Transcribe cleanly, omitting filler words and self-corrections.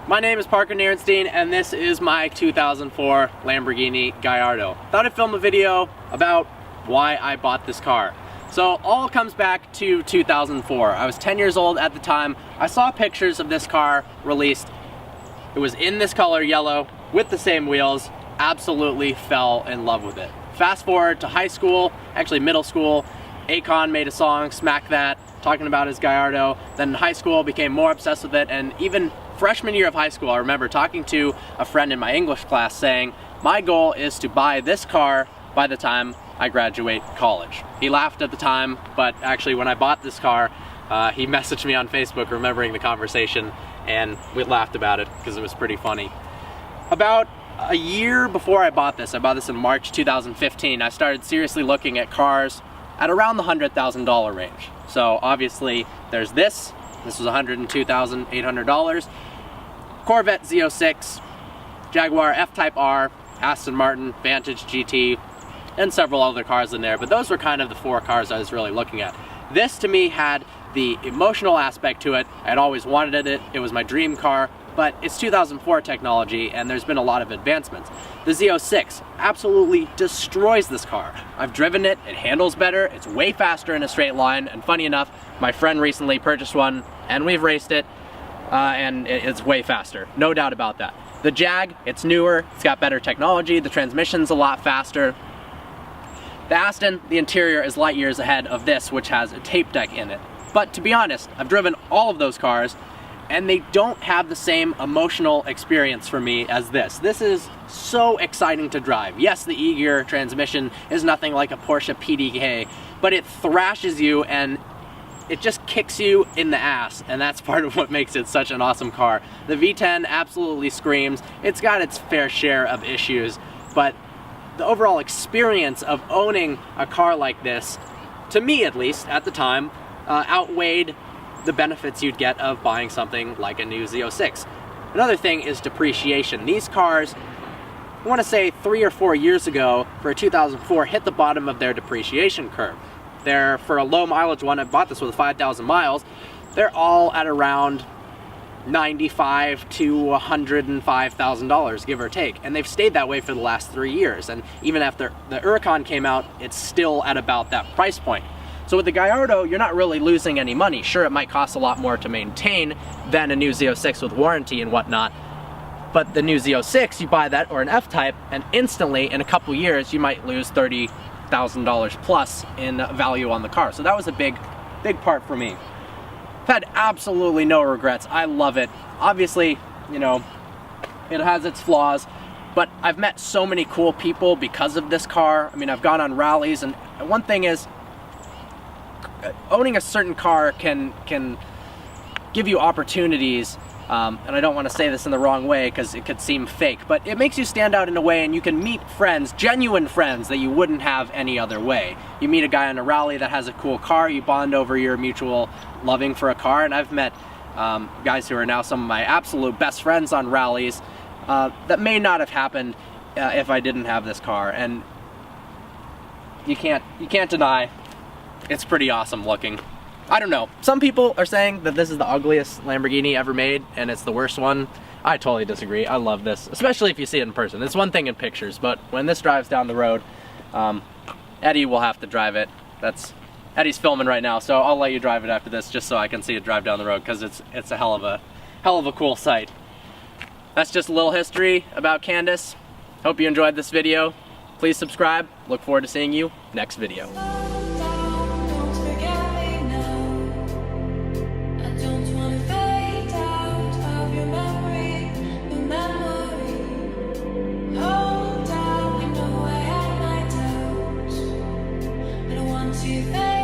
My name is Parker Nierenstein, and this is my 2004 Lamborghini Gallardo. Thought I'd film a video about why I bought this car. So all comes back to 2004. I was 10 years old at the time. I saw pictures of this car released. It was in this color, yellow, with the same wheels. Absolutely fell in love with it. Fast forward to high school, actually middle school. Akon made a song, Smack That, talking about his Gallardo. Then in high school, became more obsessed with it, and even freshman year of high school, I remember talking to a friend in my English class saying, my goal is to buy this car by the time I graduate college. He laughed at the time, but actually when I bought this car, he messaged me on Facebook remembering the conversation, and we laughed about it because it was pretty funny. About a year before I bought this in March 2015, I started seriously looking at cars at around the $100,000 range. So obviously there's this was $102,800. Corvette Z06, Jaguar F-Type R, Aston Martin, Vantage GT, and several other cars in there, but those were kind of the four cars I was really looking at. This to me had the emotional aspect to it. I'd always wanted it, it was my dream car, but it's 2004 technology and there's been a lot of advancements. The Z06 absolutely destroys this car. I've driven it, it handles better, it's way faster in a straight line, and funny enough, my friend recently purchased one and we've raced it, and it's way faster, no doubt about that. The Jag, it's newer, it's got better technology, the transmission's a lot faster. The Aston, the interior is light years ahead of this, which has a tape deck in it. But to be honest, I've driven all of those cars, and they don't have the same emotional experience for me as this. This is so exciting to drive. Yes, the E-gear transmission is nothing like a Porsche PDK, but it thrashes you and it just kicks you in the ass, and that's part of what makes it such an awesome car. The V10 absolutely screams. It's got its fair share of issues, but the overall experience of owning a car like this, to me at least, at the time, outweighed the benefits you'd get of buying something like a new Z06. Another thing is depreciation. These cars, I want to say 3 or 4 years ago, for a 2004, hit the bottom of their depreciation curve. They're, for a low mileage one, I bought this with 5,000 miles, they're all at around $95,000 to $105,000, give or take. And they've stayed that way for the last 3 years. And even after the Huracan came out, it's still at about that price point. So with the Gallardo, you're not really losing any money. Sure, it might cost a lot more to maintain than a new Z06 with warranty and whatnot, but the new Z06, you buy that or an F-Type, and instantly, in a couple years, you might lose $30,000 plus in value on the car. So that was a big part for me. I've had absolutely no regrets. I love it. Obviously, you know, it has its flaws, but I've met so many cool people because of this car. I mean, I've gone on rallies, and one thing is, owning a certain car can give you opportunities, and I don't want to say this in the wrong way because it could seem fake, but it makes you stand out in a way, and you can meet friends, genuine friends, that you wouldn't have any other way. You meet a guy on a rally that has a cool car, you bond over your mutual loving for a car, and I've met guys who are now some of my absolute best friends on rallies that may not have happened if I didn't have this car, and you can't deny it's pretty awesome looking. I don't know. Some people are saying that this is the ugliest Lamborghini ever made and it's the worst one. I totally disagree. I love this, especially if you see it in person. It's one thing in pictures, but when this drives down the road, Eddie will have to drive it. Eddie's filming right now, so I'll let you drive it after this just so I can see it drive down the road, because it's a hell of a cool sight. That's just a little history about Candace. Hope you enjoyed this video. Please subscribe. Look forward to seeing you next video. To